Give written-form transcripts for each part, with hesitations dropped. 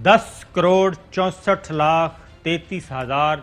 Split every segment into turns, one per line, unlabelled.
10,64,33,000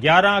11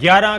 11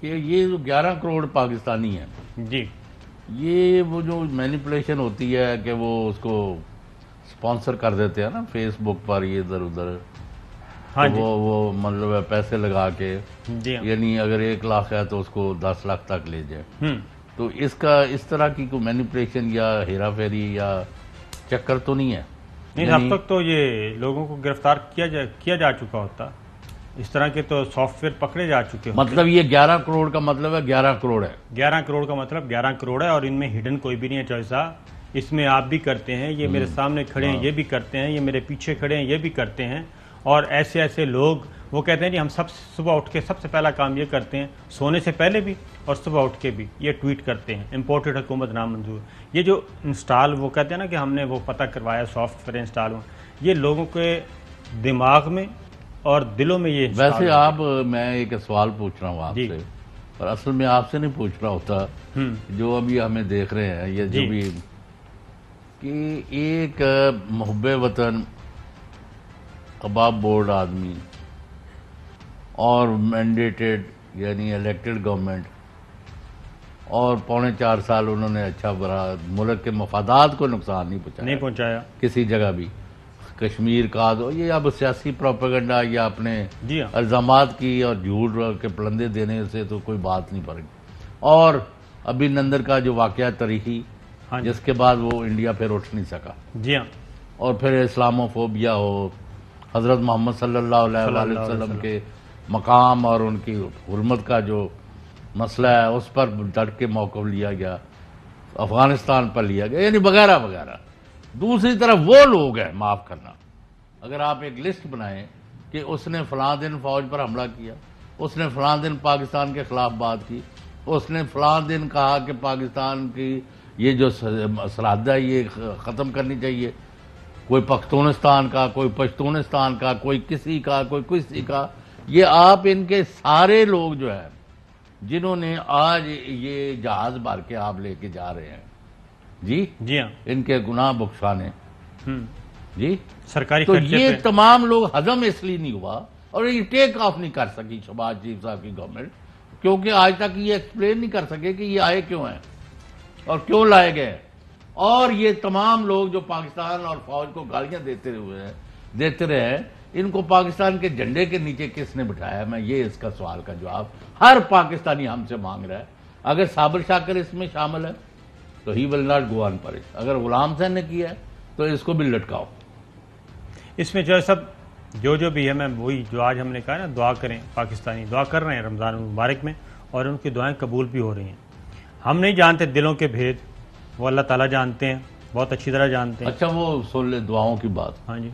کہ یہ جو 11 کروڑ پاکستانی ہیں،
جی
یہ وہ جو مینیپولیشن ہوتی ہے کہ وہ اس کو سپانسر کر دیتے ہیں نا فیس بک پر، یہ ادھر ادھر،
ہاں جی
وہ مطلب ہے پیسے لگا کے،
جی ہاں
یعنی اگر 1 لاکھ ہے تو اس کو 10 لاکھ تک لے جائے.
ہوں
تو اس طرح کی کوئی مینیپولیشن یا ہیرا پھیری یا چکر تو نہیں ہے.
نہیں، اب تک تو یہ لوگوں کو گرفتار کیا جا چکا ہوتا، اس طرح کے تو سافٹ ویئر پکڑے جا چکے ہوتے.
مطلب یہ 11 کروڑ کا مطلب ہے 11 کروڑ ہے.
11 کروڑ کا مطلب 11 کروڑ ہے، اور ان میں ہڈن کوئی بھی نہیں ہے چوائسا. اس میں آپ بھی کرتے ہیں، یہ میرے سامنے کھڑے ہیں یہ بھی کرتے ہیں، یہ میرے پیچھے کھڑے ہیں یہ بھی کرتے ہیں. اور ایسے لوگ وہ کہتے ہیں جی ہم سب صبح اٹھ کے سب سے پہلا کام یہ کرتے ہیں، سونے سے پہلے بھی اور صبح اٹھ کے بھی یہ ٹویٹ کرتے ہیں امپورٹڈ حکومت نامنظور. یہ جو انسٹال وہ کہتے ہیں نا کہ ہم نے وہ پتہ کروایا سافٹ ویئر انسٹال ہوا، یہ لوگوں کے دماغ میں اور دلوں میں یہ انسٹال
ویسے
ہوتا
آپ میں ایک سوال پوچھ رہا ہوں آپ سے، اور اصل میں آپ سے نہیں پوچھ رہا ہوتا، جو ابھی ہمیں دیکھ رہے ہیں یہ جو بھی، کہ ایک محب وطن کباب بورڈ آدمی اور مینڈیٹڈ یعنی الیکٹڈ گورنمنٹ، اور 4.25 سال انہوں نے اچھا برا ملک کے مفادات کو نقصان نہیں
پہنچایا
کسی جگہ بھی. کشمیر کا یہ اب سیاسی پروپیگنڈا یا اپنے
جی ہاں
الزامات کی اور جھوٹ کے پلندے دینے سے تو کوئی بات نہیں پڑے. اور ابھی نندر کا جو واقعہ تاریخی، جس کے بعد وہ انڈیا پھر اٹھ نہیں سکا،
جی ہاں،
اور پھر اسلاموفوبیا ہو، حضرت محمد صلی اللہ علیہ وسلم کے مقام اور ان کی حرمت کا جو مسئلہ ہے اس پر ڈٹ کے موقف لیا گیا، افغانستان پر لیا گیا، یعنی وغیرہ وغیرہ. دوسری طرف وہ لوگ ہیں، معاف کرنا، اگر آپ ایک لسٹ بنائیں کہ اس نے فلاں دن فوج پر حملہ کیا، اس نے فلاں دن پاکستان کے خلاف بات کی، اس نے فلاں دن کہا کہ پاکستان کی یہ جو سرحد ہے یہ ختم کرنی چاہیے، کوئی پختونستان کا، کوئی پشتونستان کا، کوئی کسی کا، کوئی کسی کا، یہ آپ ان کے سارے لوگ جو ہیں جنہوں نے آج یہ جہاز بھر کے آپ لے کے جا رہے ہیں، جی
ہاں،
ان کے گناہ بخشانے، جی
سرکاری
تو
خرچے
یہ
پہ
تمام لوگ ہضم اس لیے نہیں ہوا، اور یہ ٹیک آف نہیں کر سکی شہباز شریف صاحب کی گورنمنٹ، کیونکہ آج تک یہ ایکسپلین نہیں کر سکے کہ یہ آئے کیوں ہیں اور کیوں لائے گئے. اور یہ تمام لوگ جو پاکستان اور فوج کو گالیاں دیتے رہے ہیں، ان کو پاکستان کے جھنڈے کے نیچے کس نے بٹھایا؟ میں یہ اس کا سوال کا جواب ہر پاکستانی ہم سے مانگ رہا ہے. اگر صابر شاکر اس میں شامل ہے تو ہی will not go on punish, اگر غلام حسین نے کیا ہے تو اس کو بھی لٹکاؤ.
اس میں جو سب جو بھی ہے، میں وہی جو آج ہم نے کہا نا، دعا کریں، پاکستانی دعا کر رہے ہیں رمضان المبارک میں، اور ان کی دعائیں قبول بھی ہو رہی ہیں. ہم نہیں جانتے دلوں کے بھید، وہ اللہ تعالیٰ جانتے ہیں، بہت اچھی طرح جانتے ہیں.
اچھا وہ سن لے دعاؤں کی بات.
ہاں جی،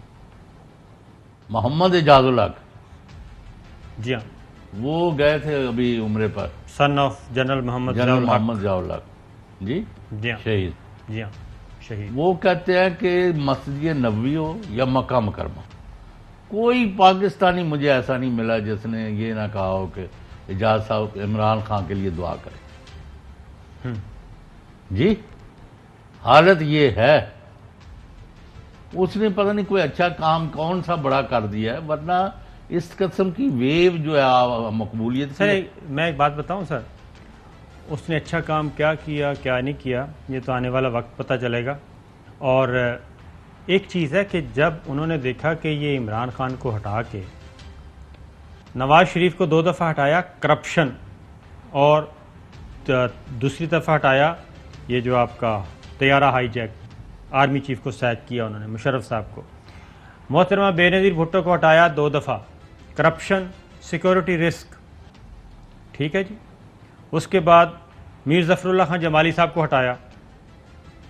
محمد اعجاز الحق،
جی ہاں،
وہ گئے تھے ابھی عمرے پر،
سن آف جنرل محمد
جنرل محمد ضیاء الحق، جی
جی ہاں،
شہید.
جی ہاں، شہید.
وہ کہتے ہیں کہ مسجد نبوی ہو یا مکہ مکرمہ، کوئی پاکستانی مجھے ایسا نہیں ملا جس نے یہ نہ کہا ہو کہ اعجاز صاحب عمران خان کے لیے دعا کریں. جی حالت یہ ہے، اس نے پتہ نہیں کوئی اچھا کام کون سا بڑا کر دیا ہے، ورنہ اس قسم کی ویو جو ہے مقبولیت
سر میں ایک بات بتاؤں سر، اس نے اچھا کام کیا نہیں کیا یہ تو آنے والا وقت پتہ چلے گا. اور ایک چیز ہے کہ جب انہوں نے دیکھا کہ یہ عمران خان کو ہٹا کے نواز شریف کو 2 دفعہ ہٹایا کرپشن، اور دوسری دفعہ ہٹایا یہ جو آپ کا طیارہ ہائی جیک، آرمی چیف کو سیک کیا انہوں نے، مشرف صاحب کو. محترمہ بے نظیر بھٹو کو ہٹایا 2 دفعہ، کرپشن، سیکورٹی رسک، ٹھیک ہے جی. اس کے بعد میر ظفر اللہ خان جمالی صاحب کو ہٹایا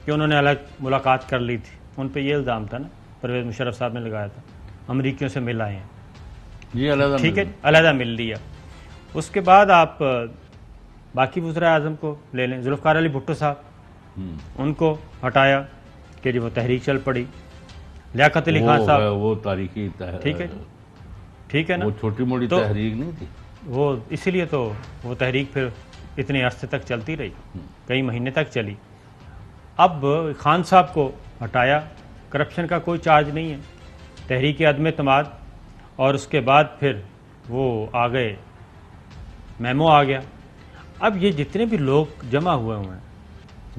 کہ انہوں نے الگ ملاقات کر لی تھی، ان پہ یہ الزام تھا نا، پرویز مشرف صاحب نے لگایا تھا، امریکیوں سے مل آئے ہیں،
جی علیحدہ،
ٹھیک ہے، علیحدہ مل لیا. اس کے بعد آپ باقی وزراء اعظم کو لے لیں، ذوالفقار علی بھٹو صاحب، ان کو ہٹایا کہ جب وہ تحریک چل پڑی. لیاقت علی خان صاحب،
وہ تاریخی
ٹھیک ہے نا،
وہ چھوٹی موٹی تحریک نہیں تھی،
وہ اسی لیے تو وہ تحریک پھر اتنے عرصے تک چلتی رہی، کئی مہینے تک چلی. اب خان صاحب کو ہٹایا، کرپشن کا کوئی چارج نہیں ہے، تحریک عدم اعتماد، اور اس کے بعد پھر وہ آ گئے، میمو آ گیا اب یہ جتنے بھی لوگ جمع ہوئے ہیں،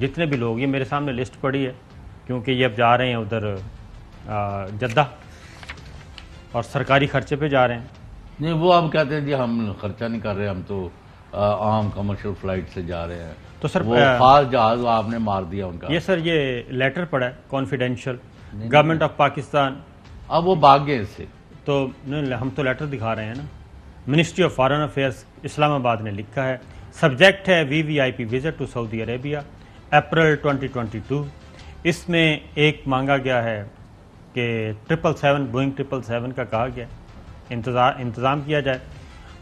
جتنے بھی لوگ، یہ میرے سامنے لسٹ پڑی ہے کیونکہ یہ اب جا رہے ہیں ادھر جدہ اور سرکاری خرچے پہ جا رہے ہیں.
نہیں، وہ اب کہتے ہیں جی ہم خرچہ نہیں کر رہے، ہم تو عام کمرشل فلائٹ سے جا رہے ہیں.
تو سر
وہ خاص جہاز آپ نے مار دیا ان کا.
یہ سر یہ لیٹر پڑا ہے کانفیڈینشیل گورنمنٹ آف پاکستان.
اب وہ بھاگ گئے اس سے.
تو ہم تو لیٹر دکھا رہے ہیں نا. Ministry of foreign affairs Islamabad نے لکھا ہے، سبجیکٹ ہے VVIP visit to Saudi Arabia April 2022. اس میں ایک مانگا گیا ہے کہ 777 بوئنگ 777 کا کہا گیا انتظام کیا جائے،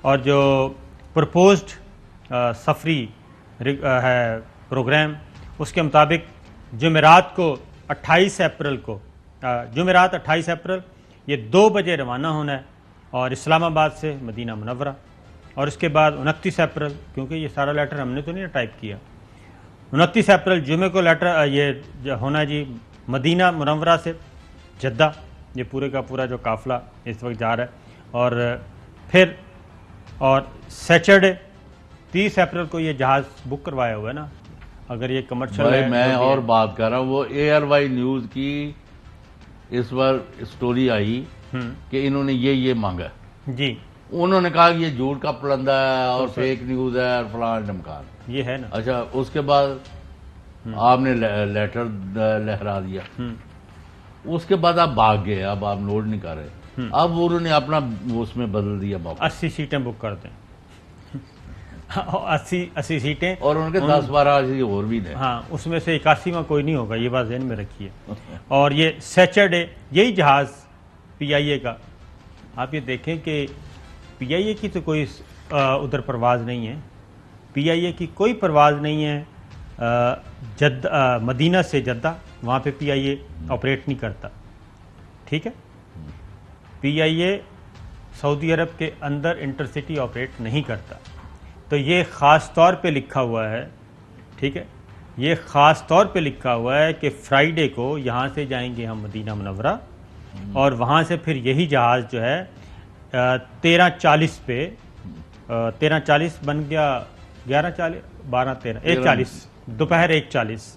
اور جو پرپوزڈ سفری ہے پروگرام اس کے مطابق جمعرات کو 28 اپریل کو جمعرات 28 اپریل یہ 2 بجے روانہ ہونا ہے اور اسلام آباد سے مدینہ منورہ، اور اس کے بعد 29 اپریل، کیونکہ یہ سارا لیٹر ہم نے تو نہیں ٹائپ کیا، 29 اپریل جمعے کو لیٹر یہ ہونا جی مدینہ منورہ سے جدہ. یہ پورے کا پورا جو قافلہ اس وقت جا رہا ہے. اور پھر سیچرڈے 30 اپریل کو یہ جہاز بک کروایا ہوا ہے نا. اگر یہ کمرشل ہے،
میں اور بات کر رہا ہوں، وہ ARY نیوز کی اس بار سٹوری آئی کہ انہوں نے یہ مانگا
جی.
انہوں نے کہا کہ یہ جھوٹ کا پلندہ ہے اور فیک نیوز ہے اور فلان ڈمکان.
یہ ہے نا.
اچھا، اس کے بعد آپ نے لیٹر لہرا دیا، اس کے بعد آپ بھاگ گئے، اب آپ نوٹ نہیں کر رہے. اب انہوں نے اپنا اس میں بدل دیا موقع،
80 سیٹیں بک کرتے ہیں. 80 سیٹیں،
اور ان کے 10-12 اور بھی دیں.
ہاں، اس میں سے 81واں کوئی نہیں ہوگا، یہ بات ذہن میں رکھیے. اور یہ سیچرڈے یہی جہاز PIA کا، آپ یہ دیکھیں کہ PIA کی تو کوئی ادھر پرواز نہیں ہے، PIA کی کوئی پرواز نہیں ہے مدینہ سے جدہ، وہاں پہ PIA آپریٹ نہیں کرتا. ٹھیک ہے، PIA سعودی عرب کے اندر انٹرسٹی آپریٹ نہیں کرتا. تو یہ خاص طور پہ لکھا ہوا ہے، ٹھیک ہے، یہ خاص طور پہ لکھا ہوا ہے کہ فرائیڈے کو یہاں سے جائیں گے ہم مدینہ منورہ، اور وہاں سے پھر یہی جہاز جو ہے 13:40 پہ 13:40 بن گیا 11:40 12:13 1:40 دوپہر 1:40.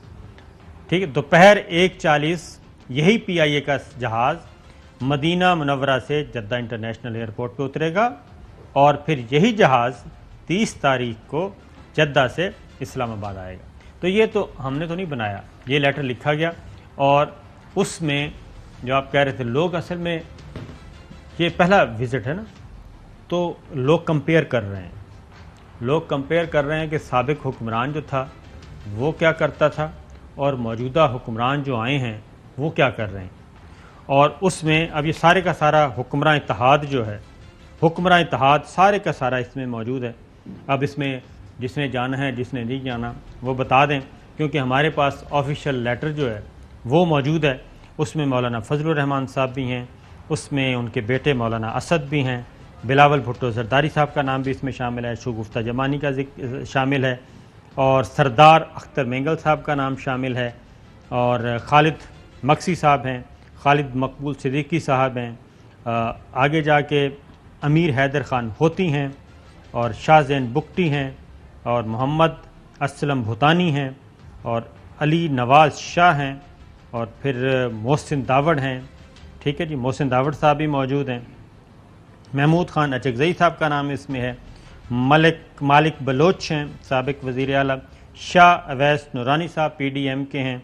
ٹھیک ہے، دوپہر 1:40 یہی PIA کا جہاز مدینہ منورہ سے جدہ انٹرنیشنل ایئرپورٹ پہ اترے گا، اور پھر یہی جہاز 30 تاریخ کو جدہ سے اسلام آباد آئے گا. تو یہ تو ہم نے تو نہیں بنایا، یہ لیٹر لکھا گیا. اور اس میں جو آپ کہہ رہے تھے لوگ اصل میں یہ پہلا وزٹ ہے نا، تو لوگ کمپیئر کر رہے ہیں کہ سابق حکمران جو تھا وہ کیا کرتا تھا اور موجودہ حکمران جو آئے ہیں وہ کیا کر رہے ہیں. اور اس میں اب یہ سارے کا سارا حکمراں اتحاد جو ہے، حکمراں اتحاد سارے کا سارا اس میں موجود ہے. اب اس میں جس نے جانا ہے جس نے نہیں جانا وہ بتا دیں، کیونکہ ہمارے پاس آفیشیل لیٹر جو ہے وہ موجود ہے. اس میں مولانا فضل الرحمان صاحب بھی ہیں، اس میں ان کے بیٹے مولانا اسد بھی ہیں، بلاول بھٹو زرداری صاحب کا نام بھی اس میں شامل ہے، شگفتہ جمانی کا شامل ہے، اور سردار اختر مینگل صاحب کا نام شامل ہے، اور خالد مکسی صاحب ہیں، خالد مقبول صدیقی صاحب ہیں، آگے جا کے امیر حیدر خان ہوتی ہیں، اور شاہ زین بگٹی ہیں، اور محمد اسلم بھوتانی ہیں، اور علی نواز شاہ ہیں، اور پھر محسن داوڑ ہیں. ٹھیک ہے جی، محسن داوڑ صاحب بھی موجود ہیں، محمود خان اچکزئی صاحب کا نام اس میں ہے، مالک بلوچ ہیں سابق وزیر اعلیٰ، شاہ اویس نورانی صاحب PDM کے ہیں،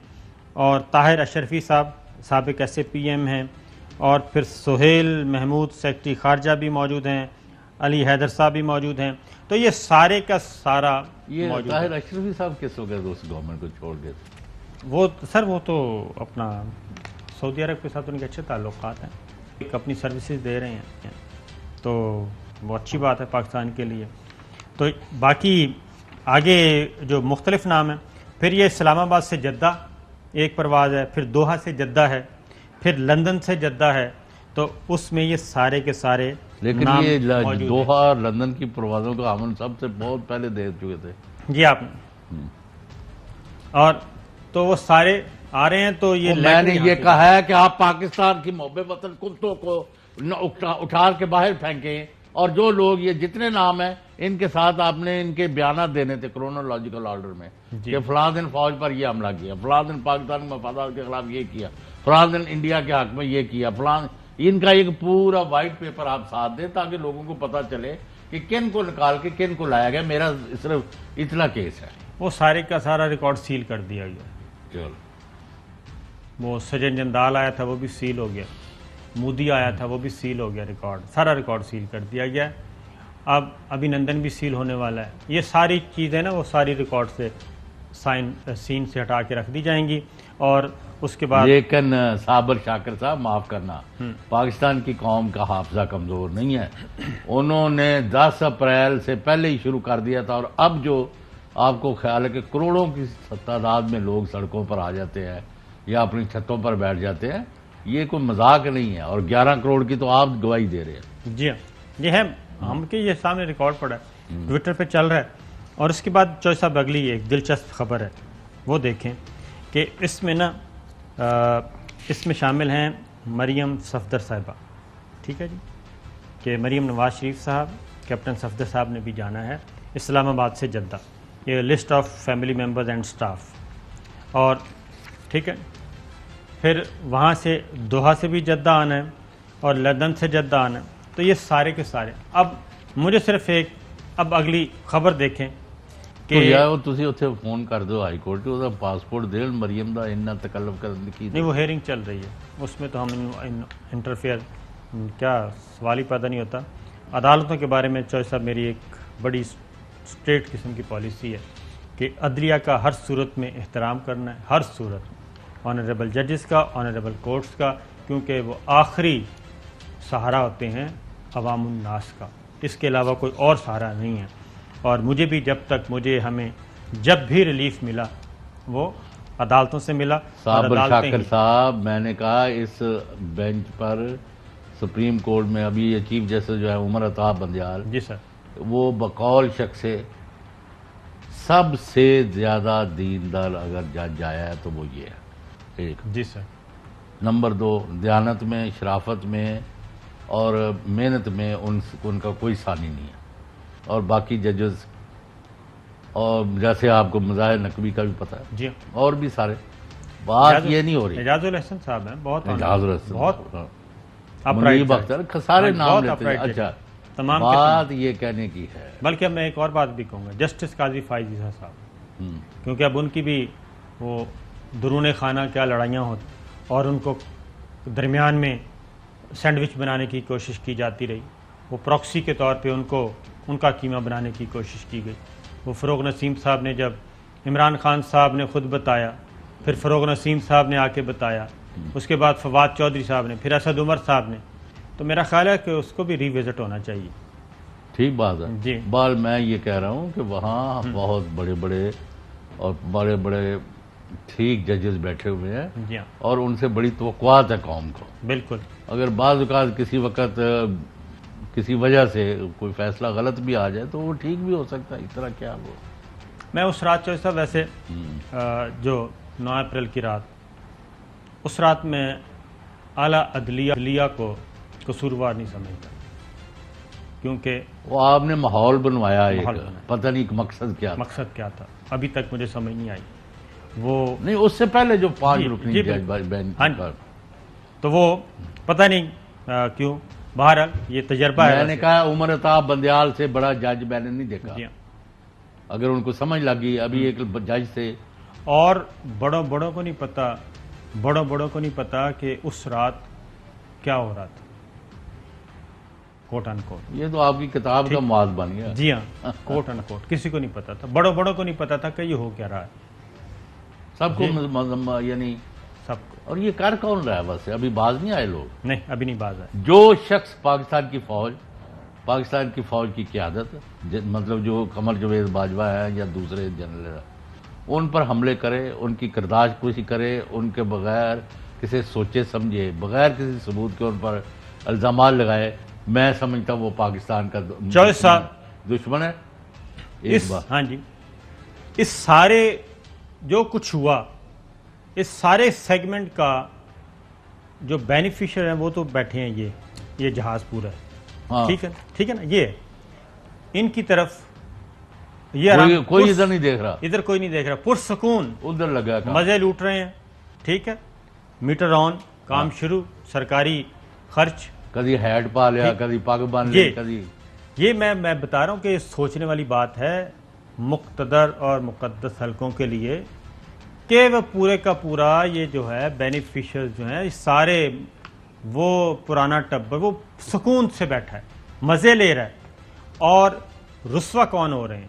اور طاہر اشرفی صاحب سابق SAPM ہیں، اور پھر سہیل محمود سیکرٹری خارجہ بھی موجود ہیں، علی حیدر صاحب بھی موجود ہیں. تو یہ سارے کا سارا
یہ
موجود ہے.
طاہر اشرفی صاحب کس وقت اس گورنمنٹ کو چھوڑ گئے تھے؟
وہ سر وہ تو اپنا سعودی عرب کے ساتھ ان کے اچھے تعلقات ہیں، ایک اپنی سروسز دے رہے ہیں، تو وہ اچھی بات ہے پاکستان کے لیے. تو باقی آگے جو مختلف نام ہیں، پھر یہ اسلام آباد سے جدہ ایک پرواز ہے، پھر دوحہ سے جدہ ہے، پھر لندن سے جدہ ہے. تو اس میں یہ سارے کے سارے
لیکن
نام
یہ
موجود ہیں.
دوحہ اور لندن کی پروازوں کا ہم سب سے بہت پہلے دے چکے تھے
جی آپ نے، اور تو وہ سارے آ رہے ہیں. تو یہ
میں نے یہ کہا ہے کہ آپ پاکستان کی محب وطن کتوں کو اٹھا کے باہر پھینکیں اور جو لوگ یہ جتنے نام ہیں ان کے ساتھ آپ نے ان کے بیانات دینے تھے کرونالوجیکل آرڈر میں کہ فلاں دن فوج پر یہ حملہ کیا، فلاں دن پاکستان کے مفادات کے خلاف یہ کیا، فلاں دن انڈیا کے حق میں یہ کیا، فلاں ان کا ایک پورا وائٹ پیپر آپ ساتھ دیں تاکہ لوگوں کو پتہ چلے کہ کن کو نکال کے کن کو لایا گیا. میرا صرف اتنا کیس ہے.
وہ سارے کا سارا ریکارڈ سیل کر دیا گیا.
چلو
وہ سجن جندال آیا تھا وہ بھی سیل ہو گیا، مودی آیا تھا وہ بھی سیل ہو گیا، ریکارڈ سارا ریکارڈ سیل کر دیا گیا. اب ابھی نندن بھی سیل ہونے والا ہے. یہ ساری چیزیں نا وہ ساری ریکارڈ سے سین سے ہٹا کے رکھ دی جائیں گی. اور اس کے بعد
لیکن صابر شاکر صاحب معاف کرنا، پاکستان کی قوم کا حافظہ کمزور نہیں ہے. انہوں نے 10 اپریل سے پہلے ہی شروع کر دیا تھا، اور اب جو آپ کو خیال ہے کہ کروڑوں کی تعداد میں لوگ سڑکوں پر آ جاتے ہیں یا اپنی چھتوں پر بیٹھ جاتے ہیں، یہ کوئی مذاق نہیں ہے. اور 11 کروڑ کی تو آپ گواہی دے رہے ہیں.
جی ہاں یہ ہے ہم کے یہ سامنے ریکارڈ پڑا ہے، ٹویٹر پہ چل رہا ہے. اور اس کے بعد چوہے صاحب اگلی ایک دلچسپ خبر ہے وہ دیکھیں کہ اس میں نا اس میں شامل ہیں مریم صفدر صاحبہ. ٹھیک ہے جی، کہ مریم نواز شریف صاحب، کیپٹن صفدر صاحب نے بھی جانا ہے اسلام آباد سے جدہ. یہ list of family members and staff. اور ٹھیک ہے پھر وہاں سے دوحہ سے بھی جدہ آنا ہے اور لندن سے جدہ آنا ہے. تو یہ سارے کے سارے اب مجھے صرف ایک اب اگلی خبر دیکھیں کہ
تسی اتنے فون کر دو ہائی کورٹ وہ پاسپورٹ دین مریم دا اتنا تکلف کرنے کی.
نہیں وہ ہیئرنگ چل رہی ہے اس میں تو ہم انٹرفیئر کیا سوال ہی پیدا نہیں ہوتا. عدالتوں کے بارے میں چوہے صاحب میری ایک بڑی اسٹریٹ قسم کی پالیسی ہے کہ عدلیہ کا ہر صورت میں احترام کرنا ہے، ہر صورت، آنریبل ججز کا، آنریبل کورٹس کا، کیونکہ وہ آخری سہارا ہوتے ہیں عوام الناس کا. اس کے علاوہ کوئی اور سہارا نہیں ہے. اور مجھے بھی ہمیں جب بھی ریلیف ملا وہ عدالتوں سے ملا.
صابر شاکر صاحب، میں نے کہا اس بینچ پر سپریم کورٹ میں ابھی یہ چیف جسٹس جو ہے عمر عطا بندیال،
جی سر،
وہ بقول شخص سب سے زیادہ دیندار اگر جج آیا ہے تو وہ یہ ہے. ایک
جی سر.
نمبر 2، دیانت میں، شرافت میں اور محنت میں ان کا کوئی ثانی نہیں ہے. اور باقی ججز اور جیسے آپ کو مظاہر نقوی کا بھی پتہ ہے،
جی
اور بھی سارے، بات یہ نہیں ہو رہی.
اعجاز الحسن صاحب ہیں، بہت
اعجاز الحسن،
بہت
منیب اختر، سارے نام لیتے ہیں. اچھا
تمام
بات یہ کہنے کی ہے.
بلکہ میں ایک اور بات بھی کہوں گا، جسٹس قاضی فائز عیسیٰ صاحب، کیونکہ اب ان کی بھی وہ درون خانہ کیا لڑائیاں ہوتی اور ان کو درمیان میں سینڈوچ بنانے کی کوشش کی جاتی رہی. وہ پروکسی کے طور پہ ان کا قیمہ بنانے کی کوشش کی گئی. وہ فروغ نسیم صاحب نے جب عمران خان صاحب نے خود بتایا، پھر فروغ نسیم صاحب نے آ کے بتایا، اس کے بعد فواد چودھری صاحب نے، پھر اسد عمر صاحب نے. تو میرا خیال ہے کہ اس کو بھی ری وزٹ ہونا چاہیے.
ٹھیک بات ہے.
جی
بال میں یہ کہہ رہا ہوں کہ وہاں بہت بڑے بڑے اور بڑے بڑے ٹھیک ججز بیٹھے ہوئے ہیں.
جی ہاں،
اور ان سے بڑی توقعات ہے قوم کو.
بالکل.
اگر بعض اوقات کسی وقت کسی وجہ سے کوئی فیصلہ غلط بھی آ جائے تو وہ ٹھیک بھی ہو سکتا ہے. اس طرح کیا وہ
میں اس رات چوہے صاحب ویسے جو 9 اپریل کی رات، اس رات میں اعلیٰ عدلیہ کو قصوروار نہیں سمجھتا، کیونکہ
وہ آپ نے ماحول بنوایا ایک، پتہ نہیں مقصد
کیا تھا ابھی تک مجھے سمجھ نہیں آئی. وہ
نہیں اس سے پہلے جو 5 رکنی جج بینچ پر،
تو وہ پتہ نہیں کیوں. بہرحال یہ تجربہ ہے.
میں نے کہا عمر عطا بندیال سے بڑا جج میں نے نہیں دیکھا.
جی ہاں.
اگر ان کو سمجھ لگی ابھی ایک جج سے،
اور بڑوں کو نہیں پتا کہ اس رات کیا ہو رہا تھا، کوٹ ان کوٹ.
یہ تو آپ کی کتاب کا معاذ بن گیا.
جی ہاں، کوٹ ان کوٹ کسی کو نہیں پتا تھا، بڑوں کو نہیں پتا تھا کہ یہ ہو کیا رہا ہے.
سب کو یعنی
سب کو.
اور یہ کر کون رہا ہے؟ بس ابھی باز نہیں آئے لوگ.
نہیں ابھی نہیں باز آئے.
جو شخص پاکستان کی فوج کی قیادت، مطلب جو قمر جاوید باجوہ ہے یا دوسرے جنرل، ان پر حملے کرے، ان کی کرداش کشی کرے، ان کے بغیر کسی سوچے سمجھے، بغیر کسی ثبوت کے ان پر الزامات لگائے، میں سمجھتا ہوں وہ پاکستان کا دشمن ہے. ایک بات،
ہاں جی، اس سارے جو کچھ ہوا، اس سارے سیگمنٹ کا جو بینیفیشر ہیں وہ تو بیٹھے ہیں یہ جہاز پورا ہے. ٹھیک ہے نا. یہ ان کی طرف یہ
کوئی ادھر نہیں دیکھ رہا,
ادھر کوئی نہیں دیکھ رہا, پرسکون
ادھر لگا
مزے لوٹ رہے ہیں. ٹھیک ہے, میٹر آن, کام شروع, سرکاری خرچ,
کدی ہیٹ پا لیا, کدی پگ باندھ لی, کدی.
یہ میں بتا رہا ہوں کہ سوچنے والی بات ہے مقتدر اور مقدس حلقوں کے لیے کہ وہ پورے کا پورا یہ جو ہے بینیفیشل جو ہیں سارے وہ پرانا ٹبر وہ سکون سے بیٹھا ہے, مزے لے رہا ہے, اور رسوا کون ہو رہے ہیں,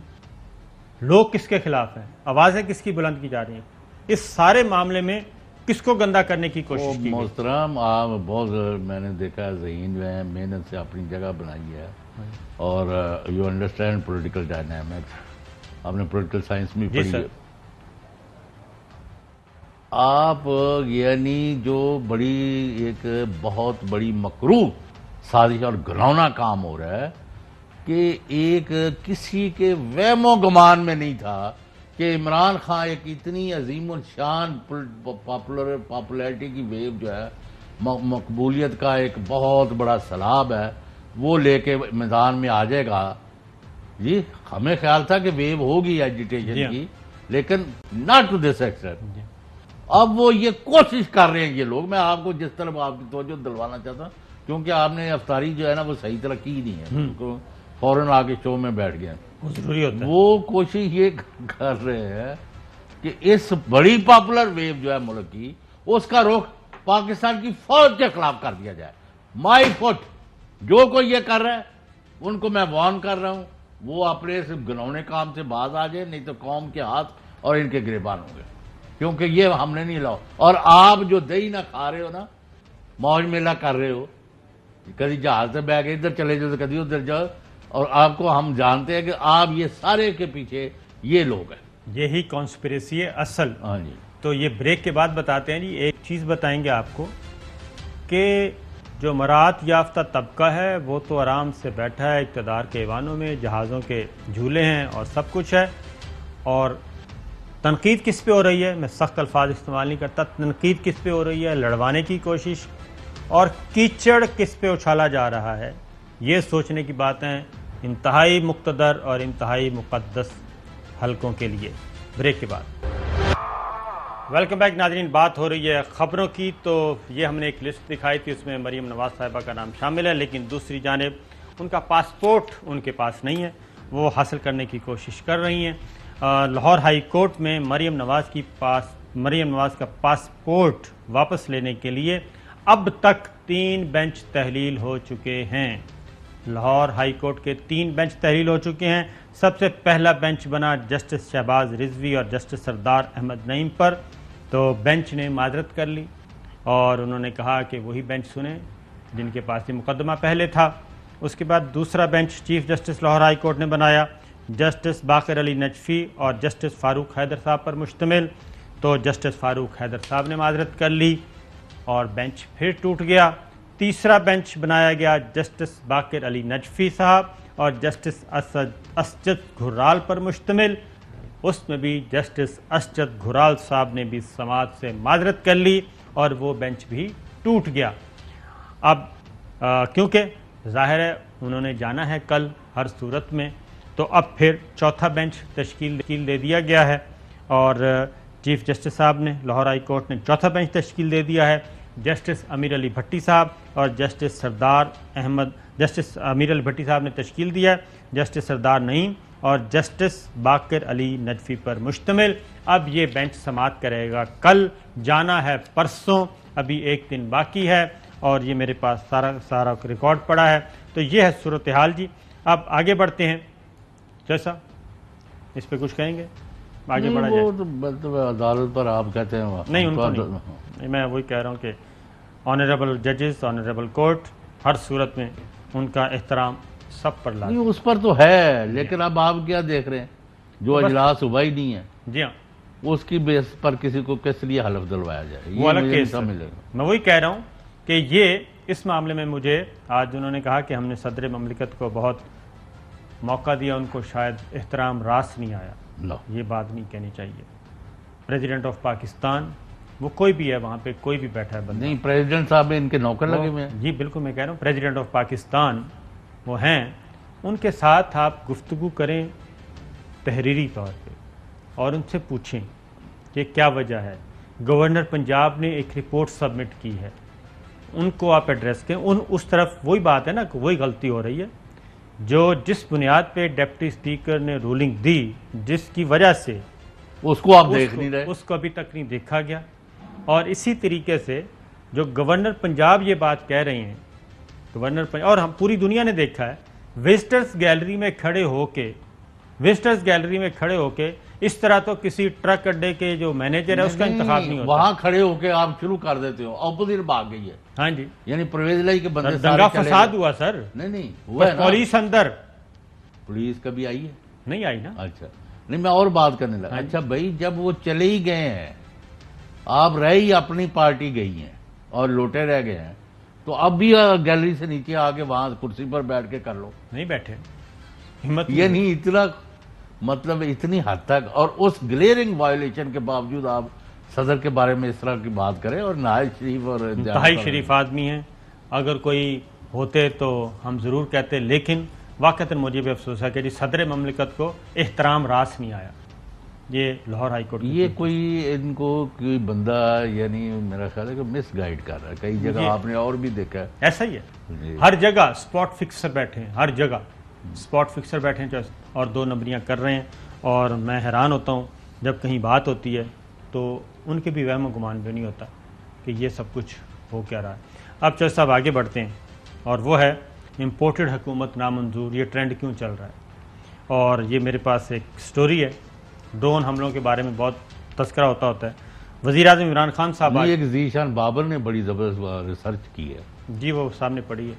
لوگ کس کے خلاف ہیں, آوازیں کس کی بلند کی جا رہی ہیں, اس سارے معاملے میں کس کو گندا کرنے کی کوشش کی.
محترم آپ بہت, میں نے دیکھا ذہین جو ہے محنت سے اپنی جگہ بنائی ہے, اور یو انڈرسٹینڈ پولیٹیکل ڈائنامکس, آپ نے پولیٹیکل سائنس بھی پڑھی ہے. آپ یعنی جو بڑی ایک بہت بڑی مکروہ سازش اور گھناؤنا کام ہو رہا ہے کہ ایک کسی کے وہم و گمان میں نہیں تھا کہ عمران خان ایک اتنی عظیم الشان پاپولیرٹی کی ویو جو ہے, مقبولیت کا ایک بہت بڑا سیلاب ہے, وہ لے کے میدان میں آ جائے گا. جی ہمیں خیال تھا کہ ویو ہوگی ایجیٹیشن کی, لیکن ناٹ ٹو دس ایکسٹینٹ. اب وہ یہ کوشش کر رہے ہیں یہ لوگ. میں آپ کو جس طرح آپ کی توجہ دلوانا چاہتا ہوں, کیونکہ آپ نے افطاری جو ہے نا وہ صحیح طرح کی نہیں ہے, فوراً آ کے شو میں بیٹھ گئے. وہ کوشش یہ کر رہے ہیں کہ اس بڑی پاپولر ویو جو ہے ملک کی, اس کا رخ پاکستان کی فوج کے خلاف کر دیا جائے. مائی فٹ, جو کوئی یہ کر رہا ہے ان کو میں وارن کر رہا ہوں, وہ اپنے اس گنونے کام سے باز آ جائے, نہیں تو قوم کے ہاتھ اور ان کے گریبان ہوں گے, کیونکہ یہ ہم نے نہیں لاؤ. اور آپ جو دہی نہ کھا رہے ہو نا, موج میلہ کر رہے ہو, کدی جہاز سے بہ کے ادھر چلے جاؤ, کدی ادھر جاؤ, اور آپ کو ہم جانتے ہیں کہ آپ یہ سارے کے پیچھے یہ لوگ ہیں.
یہی کانسپریسی ہے اصل.
ہاں جی.
تو یہ بریک کے بعد بتاتے ہیں جی. ایک چیز بتائیں گے آپ کو کہ جو مراعات یافتہ طبقہ ہے وہ تو آرام سے بیٹھا ہے اقتدار کے ایوانوں میں, جہازوں کے جھولے ہیں اور سب کچھ ہے. اور تنقید کس پہ ہو رہی ہے, میں سخت الفاظ استعمال نہیں کرتا, تنقید کس پہ ہو رہی ہے, لڑوانے کی کوشش, اور کیچڑ کس پہ اچھالا جا رہا ہے. یہ سوچنے کی باتیں انتہائی مقتدر اور انتہائی مقدس حلقوں کے لیے. بریک کے بعد ویلکم بیک ناظرین. بات ہو رہی ہے خبروں کی. تو یہ ہم نے ایک لسٹ دکھائی تھی, اس میں مریم نواز صاحبہ کا نام شامل ہے, لیکن دوسری جانب ان کا پاسپورٹ ان کے پاس نہیں ہے, وہ حاصل کرنے کی کوشش کر رہی ہیں. لاہور ہائی کورٹ میں مریم نواز کا پاسپورٹ واپس لینے کے لیے اب تک 3 بینچ تحلیل ہو چکے ہیں. لاہور ہائی کورٹ کے 3 بینچ تحلیل ہو چکے ہیں. سب سے پہلا بینچ بنا جسٹس شہباز رضوی اور جسٹس سردار احمد نعیم پر. تو بینچ نے معذرت کر لی اور انہوں نے کہا کہ وہی بینچ سنیں جن کے پاس یہ مقدمہ پہلے تھا. اس کے بعد دوسرا bench chief justice Lahore high court نے بنایا, جسٹس باقر علی نجفی اور جسٹس فاروق حیدر صاحب پر مشتمل. تو جسٹس فاروق حیدر صاحب نے معذرت کر لی اور بینچ پھر ٹوٹ گیا. تیسرا بینچ بنایا گیا جسٹس باقر علی نجفی صاحب اور جسٹس اسجد گھرال پر مشتمل. اس میں بھی جسٹس اسجد گھرال صاحب نے بھی سماعت سے معذرت کر لی اور وہ بینچ بھی ٹوٹ گیا. اب کیونکہ ظاہر ہے انہوں نے جانا ہے کل ہر صورت میں, تو اب پھر چوتھا بینچ تشکیل دے دیا گیا ہے, اور چیف جسٹس صاحب نے لاہور ہائی کورٹ نے چوتھا بینچ تشکیل دے دیا ہے. جسٹس امیر علی بھٹی صاحب اور جسٹس امیر علی بھٹی صاحب نے تشکیل دیا ہے, جسٹس سردار نعیم اور جسٹس باقر علی نجفی پر مشتمل. اب یہ بینچ سماعت کرے گا کل, جانا ہے پرسوں, ابھی 1 دن باقی ہے, اور یہ میرے پاس سارا ریکارڈ پڑا ہے. تو یہ ہے صورتحال جی. اب آگے بڑھتے ہیں. جیسا اس پہ کچھ کہیں گے, آگے بڑھا جائے.
عدالت پر آپ کہتے ہیں
نہیں, ان کو نہیں, میں وہی کہہ رہا ہوں کہ آنریبل ججز, آنریبل کورٹ, ہر صورت میں ان کا احترام سب پر لازم.
اس پر تو ہے, لیکن اب آپ کیا دیکھ رہے ہیں, جو اجلاس ہوا ہی نہیں ہے,
جی ہاں,
اس کی بیس پر کسی کو کس لیے حلف دلوایا جائے,
وہ الگ کیس ہے. میں وہی کہہ رہا ہوں کہ یہ اس معاملے میں مجھے آج انہوں نے کہا کہ ہم نے صدر مملکت کو بہت موقع دیا, ان کو شاید احترام راس نہیں آیا. یہ بات نہیں کہنی چاہیے. پریزیڈنٹ آف پاکستان, وہ کوئی بھی ہے وہاں پہ, کوئی بھی بیٹھا ہے بندہ
نہیں, پریزیڈنٹ صاحب ان کے نوکر لگے ہوئے ہیں.
جی بالکل, میں کہہ رہا ہوں پریزیڈنٹ آف پاکستان وہ ہیں ان کے ساتھ آپ گفتگو کریں تحریری طور پہ اور ان سے پوچھیں کہ کیا وجہ ہے. گورنر پنجاب نے ایک رپورٹ سبمٹ کی ہے, ان کو آپ ایڈریس کریں. اس طرف وہی بات ہے نا کہ وہی غلطی ہو رہی ہے جو جس بنیاد پہ ڈپٹی اسپیکر نے رولنگ دی, جس کی وجہ سے
اس کو آپ دیکھ نہیں رہے,
اس کو ابھی تک نہیں دیکھا گیا. اور اسی طریقے سے جو گورنر پنجاب یہ بات کہہ رہے ہیں, گورنر پنجاب اور ہم پوری دنیا نے دیکھا ہے, وزٹرز گیلری میں کھڑے ہو کے اس طرح تو کسی ٹرک اڈے کے جو مینیجر ہے اس کا انتخاب نہیں ہوتا.
وہاں کھڑے ہو کے آپ شروع کر دیتے ہو, اپوزٹ بھاگ گئی ہے.
ہاں جی,
یعنی پرویز الہی کے بندے
دنگا فساد ہوا سر.
نہیں ہوا ہے نا,
پولیس اندر,
پولیس کبھی آئی ہے؟
نہیں آئی نا.
اچھا نہیں, میں اور بات کرنے لگا. اچھا بھائی, جب وہ چلے ہی گئے ہیں, آپ رہ ہی اپنی پارٹی گئی ہیں اور لوٹے رہ گئے ہیں, تو اب بھی گیلری سے نیچے آ کے وہاں کرسی پر بیٹھ کے کر لو.
نہیں بیٹھے, ہمت
یہ نہیں اتنا, مطلب اتنی حد تک, اور اس گلیئرنگ وائلیشن کے باوجود آپ صدر کے بارے میں اس طرح کی بات کریں. اور نہایت شریف اور
انتہائی شریف آدمی ہیں, اگر کوئی ہوتے تو ہم ضرور کہتے, لیکن واقعتاً مجھے بھی افسوس ہے کہ جی صدر مملکت کو احترام راس نہیں آیا. یہ لاہور ہائی کورٹ
یہ کوئی ان کو کوئی بندہ, یعنی میرا خیال ہے کہ مس گائیڈ کر رہا ہے. کئی جگہ آپ نے اور بھی دیکھا ہے
ایسا ہی ہے, ہر جگہ اسپاٹ فکسر بیٹھے ہیں, ہر جگہ اسپاٹ فکسر بیٹھے ہیں اور 2 نمبریاں کر رہے ہیں. اور میں حیران ہوتا ہوں جب کہیں بات ہوتی ہے تو ان کے بھی وہم و گمان بھی نہیں ہوتا کہ یہ سب کچھ ہو کیا رہا ہے. اب چوہدری صاحب آگے بڑھتے ہیں, اور وہ ہے امپورٹڈ حکومت نامنظور, یہ ٹرینڈ کیوں چل رہا ہے. اور یہ میرے پاس ایک سٹوری ہے, ڈرون حملوں کے بارے میں بہت تذکرہ ہوتا ہے. وزیر اعظم عمران خان صاحب,
ایک ذیشان بابر نے بڑی زبردست ریسرچ کی ہے
جی, وہ سامنے پڑھی ہے,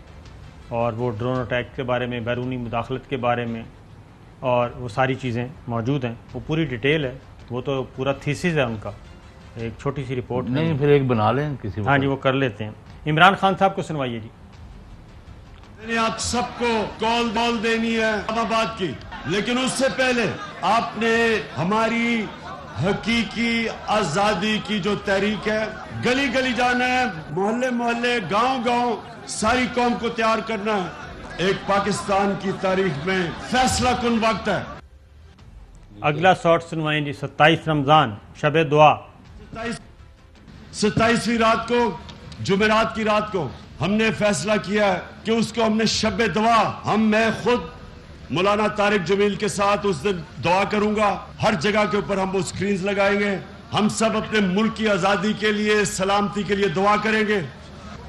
اور وہ ڈرون اٹیک کے بارے میں, بیرونی مداخلت کے بارے میں, اور وہ ساری چیزیں موجود ہیں. وہ پوری ڈیٹیل ہے, وہ تو پورا تھیسس ہے ان کا, ایک چھوٹی سی رپورٹ.
نہیں پھر ایک بنا لیں کسی.
ہاں جی, وہ کر لیتے ہیں. عمران خان صاحب کو سنوائیے جی.
میں نے آپ سب کو کال دینی ہے آباد کی, لیکن اس سے پہلے آپ نے ہماری حقیقی آزادی کی جو تحریک ہے, گلی گلی جانا ہے, محلے محلے, گاؤں گاؤں, ساری قوم کو تیار کرنا ہے. ایک پاکستان کی تاریخ میں فیصلہ کن وقت ہے.
اگلا شارٹ سنوائیں جی. 27 رمضان شب دعا,
27ویں رات کو, جمعرات کی رات کو ہم نے فیصلہ کیا ہے کہ اس کو ہم نے شب دعا, میں خود مولانا طارق جمیل کے ساتھ اس دن دعا کروں گا. ہر جگہ کے اوپر ہم وہ سکرینز لگائیں گے. ہم سب اپنے ملک کی آزادی کے لیے, سلامتی کے لیے دعا کریں گے,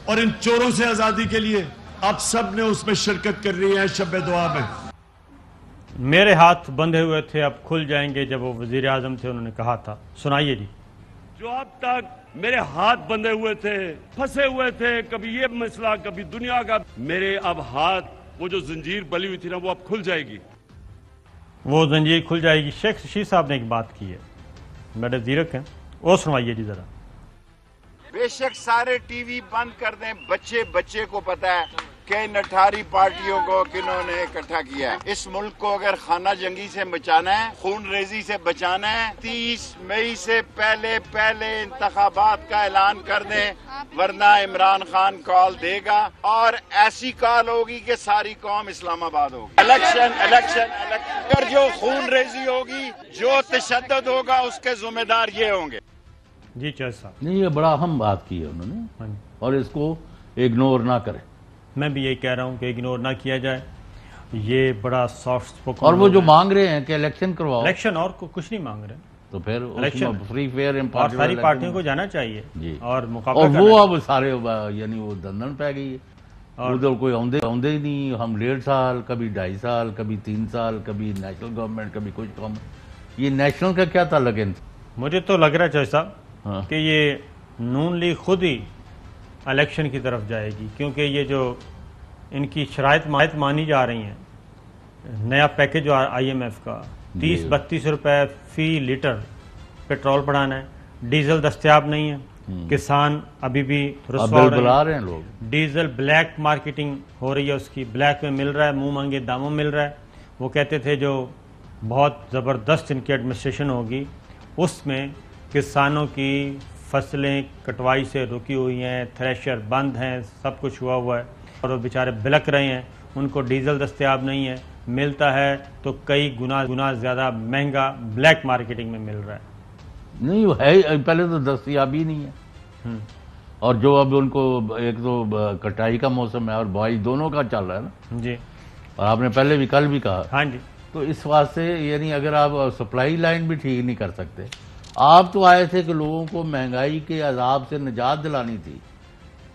اور ان چوروں سے آزادی کے لیے آپ سب نے اس میں شرکت کرنی ہے شب دعا میں.
میرے ہاتھ بندھے ہوئے تھے اب کھل جائیں گے, جب وہ وزیر اعظم تھے انہوں نے کہا تھا. سنائیے جی.
جو اب تک میرے ہاتھ بندھے ہوئے تھے, پھنسے ہوئے تھے, کبھی یہ مسئلہ کبھی دنیا کا, میرے اب ہاتھ, وہ جو زنجیر بلی ہوئی تھی نا, وہ اب کھل جائے گی.
وہ زنجیر کھل جائے گی. شیخ رشید صاحب نے ایک بات کی ہے, میرے زیرک ہیں, وہ سنوائیے جی ذرا.
بے شک سارے ٹی وی بند کر دیں, بچے کو پتا ہے کہ ان 18 پارٹیوں کو کنہوں نے اکٹھا کیا ہے. اس ملک کو اگر خانہ جنگی سے بچانا ہے, خون ریزی سے بچانا ہے, 30 مئی سے پہلے انتخابات کا اعلان کر دیں, ورنہ عمران خان کال دے گا, اور ایسی کال ہوگی کہ ساری قوم اسلام آباد ہوگی. الیکشن اور جو خون ریزی ہوگی, جو تشدد ہوگا, اس کے ذمہ دار یہ ہوں گے.
جی چوہدری صاحب.
نہیں, یہ بڑا اہم بات کی ہے انہوں نے, اور اس کو اگنور نہ کریں.
میں بھی یہی کہہ رہا ہوں کہ اگنور نہ کیا جائے. یہ بڑا سافٹ سپوکن,
اور وہ جو مانگ رہے ہیں کہ الیکشن کرواؤ,
الیکشن اور کچھ نہیں مانگ رہے,
تو پھر
الیکشن
فری فیئر
اور ساری پارٹیوں کو جانا چاہیے
جی,
اور
اور
مقابلہ
وہ اب سارے یعنی وہ دندن پہ گئی ہے. ادھر کوئی آؤندے ہی نہیں. ہم 1.5 سال, کبھی 2.5 سال, کبھی 3 سال, کبھی نیشنل گورنمنٹ, کبھی کچھ گورنمنٹ. یہ نیشنل کا کیا تعلق ہے؟
مجھے تو لگ رہا ہے چوہدری صاحب کہ یہ نون لیگ خود ہی الیکشن کی طرف جائے گی, کیونکہ یہ جو ان کی شرائط مانی جا رہی ہیں, نیا پیکج IMF کا 30-32 روپے فی لیٹر پیٹرول بڑھانا ہے, ڈیزل دستیاب نہیں ہے, کسان ابھی بھی رسوا ہو رہے ہیں,
لوگ
ڈیزل بلیک مارکیٹنگ ہو رہی ہے, اس کی بلیک میں مل رہا ہے, منہ مانگے داموں مل رہا ہے. وہ کہتے تھے جو بہت زبردست ان کی ایڈمنسٹریشن ہوگی, اس میں کسانوں کی فصلیں کٹوائی سے رکی ہوئی ہیں, تھریشر بند ہیں, سب کچھ ہوا ہے, اور وہ بیچارے بلک رہے ہیں. ان کو ڈیزل دستیاب نہیں ہے، ملتا ہے تو کئی گنا زیادہ مہنگا بلیک مارکیٹنگ میں مل رہا ہے.
نہیں وہ ہے، پہلے تو دستیاب ہی نہیں ہے. اور جو اب ان کو ایک تو کٹائی کا موسم ہے اور بوائی دونوں کا چل رہا ہے نا
جی،
اور آپ نے پہلے بھی کل بھی کہا.
ہاں جی.
تو اس واسطے یعنی اگر آپ سپلائی لائن بھی ٹھیک نہیں کر سکتے، آپ تو آئے تھے کہ لوگوں کو مہنگائی کے عذاب سے نجات دلانی تھی،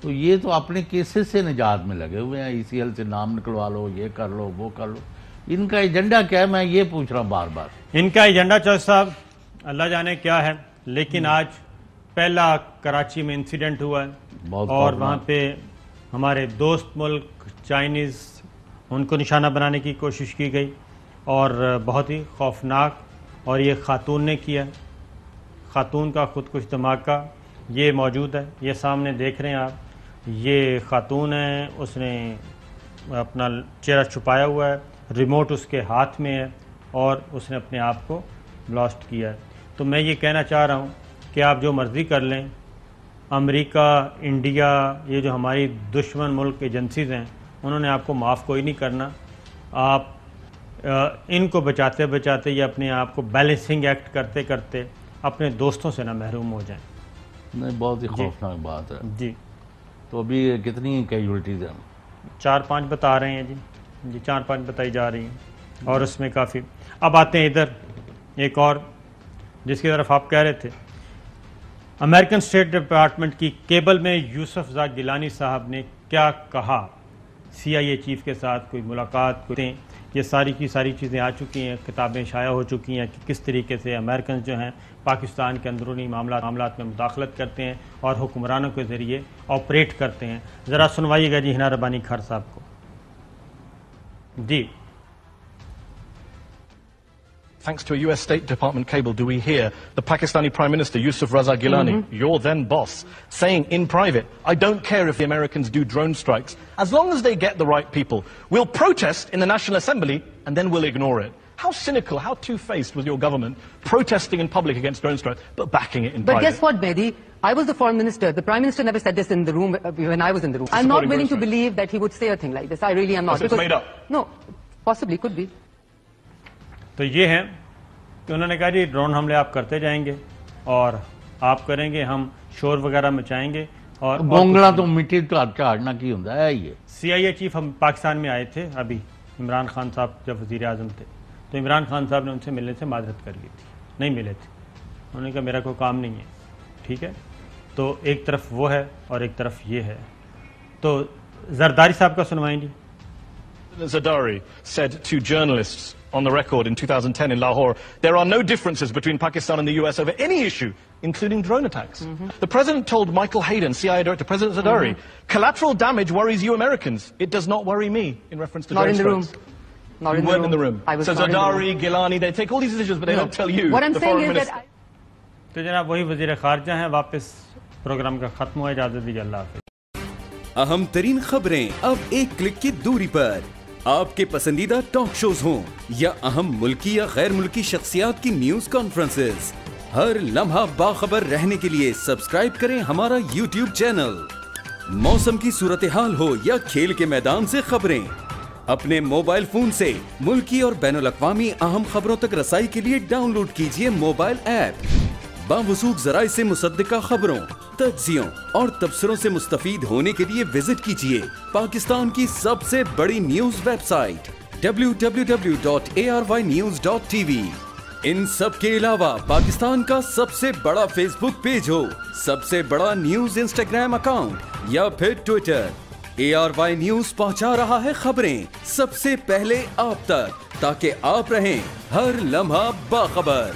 تو یہ تو اپنے کیسز سے نجات میں لگے ہوئے ہیں. ECL سے نام نکلوا لو، یہ کر لو، وہ کر لو. ان کا ایجنڈا کیا ہے، میں یہ پوچھ رہا ہوں بار بار.
ان کا ایجنڈا چوہدری صاحب اللہ جانے کیا ہے، لیکن آج پہلا کراچی میں انسیڈنٹ ہوا ہے اور وہاں پہ ہمارے دوست ملک چائنیز ان کو نشانہ بنانے کی کوشش کی گئی اور بہت ہی خوفناک. اور یہ خاتون نے کیا، خاتون کا خودکش دھماکہ یہ موجود ہے، یہ سامنے دیکھ رہے ہیں آپ. یہ خاتون ہے، اس نے اپنا چہرہ چھپایا ہوا ہے، ریموٹ اس کے ہاتھ میں ہے اور اس نے اپنے آپ کو بلاسٹ کیا ہے. تو میں یہ کہنا چاہ رہا ہوں کہ آپ جو مرضی کر لیں، امریکہ، انڈیا، یہ جو ہماری دشمن ملک ایجنسیز ہیں، انہوں نے آپ کو معاف کوئی نہیں کرنا. آپ ان کو بچاتے بچاتے یا اپنے آپ کو بیلنسنگ ایکٹ کرتے کرتے اپنے دوستوں سے نہ محروم ہو جائیں.
نہیں بہت ہی خوفناک بات ہے.
جی.
تو ابھی کتنی کیجولٹیز ہیں؟
4-5 بتا رہے ہیں جی 4-5 بتائی جا رہی ہیں اور اس میں کافی. اب آتے ہیں ادھر ایک اور جس کی طرف آپ کہہ رہے تھے. امریکن اسٹیٹ ڈپارٹمنٹ کی کیبل میں یوسف زا گیلانی صاحب نے کیا کہا، CIA چیف کے ساتھ کوئی ملاقات، یہ ساری کی ساری چیزیں آ چکی ہیں، کتابیں شائع ہو چکی ہیں کہ کس طریقے سے امریکنز جو ہیں پاکستان کے اندرونی معاملات میں مداخلت کرتے ہیں اور حکمرانوں کے ذریعے آپریٹ کرتے ہیں. ذرا سنوائیے گا جی ہنا ربانی کھر صاحب کو. جی.
Thanks to a US State Department cable, do we hear the Pakistani Prime Minister, Yusuf Raza Gilani, your then boss, saying in private, I don't care if the Americans do drone strikes, as long as they get the right people. We'll protest in the National Assembly, and then we'll ignore it. How cynical, how two-faced was your government, protesting in public against drone strikes, but backing it in private?
But guess what, Mehdi? I was the foreign minister. The Prime Minister never said this in the room when I was in the room. I'm not willing to believe that he would say a thing like this. I really am not.
It's made up?
No, possibly, could be.
تو یہ ہے کہ انہوں نے کہا جی drone حملے آپ کرتے جائیں گے اور آپ کریں گے، ہم شور وغیرہ مچائیں گے. اور
بونگڑا تو مٹی تو چاڑنا کی ہوتا ہے. یہ
CIA چیف ہم پاکستان میں آئے تھے ابھی، عمران خان صاحب جب وزیر اعظم تھے تو عمران خان صاحب نے ان سے ملنے سے معذرت کر لی تھی، نہیں ملے تھے. انہوں نے کہا میرا کوئی کام نہیں ہے. ٹھیک ہے، تو ایک طرف وہ ہے اور ایک طرف یہ ہے. تو زرداری صاحب کا سنوائیں جی.
Zardari said to journalists on the record in 2010 in Lahore, there are no differences between Pakistan and the US over any issue, including drone attacks. The President told Michael Hayden, CIA Director, President Zardari, collateral damage worries you Americans. It does not worry me, in reference to drone strikes.
Not in the room.
You weren't in the room.
I was
so
not
Zardari, Gilani, they take all these decisions, but they don't tell you,
What I'm
the
saying
foreign
is
minister.
that
تو جناب وہی وزیر خارجہ ہیں. واپس programme کا ختم ہوا، اجازت دیجیے، اللہ حافظ.
اہم ترین خبریں اب ایک کلک کی دوری پر. آپ کے پسندیدہ ٹاک شوز ہوں یا اہم ملکی یا غیر ملکی شخصیات کی نیوز کانفرنسز، ہر لمحہ باخبر رہنے کے لیے سبسکرائب کریں ہمارا YouTube چینل. موسم کی صورتحال ہو یا کھیل کے میدان سے خبریں، اپنے موبائل فون سے ملکی اور بین الاقوامی اہم خبروں تک رسائی کے لیے ڈاؤن لوڈ کیجیے موبائل ایپ. باوثوق ذرائع سے مصدقہ خبروں، تجزیوں اور تبصروں سے مستفید ہونے کے لیے وزٹ کیجیے پاکستان کی سب سے بڑی نیوز ویب سائٹ www.arYnews.tv. ان سب کے علاوہ پاکستان کا سب سے بڑا فیس بک پیج ہو، سب سے بڑا نیوز انسٹاگرام اکاؤنٹ یا پھر ٹویٹر، ARY نیوز پہنچا رہا ہے خبریں سب سے پہلے آپ تک، تاکہ آپ رہیں ہر لمحہ باخبر.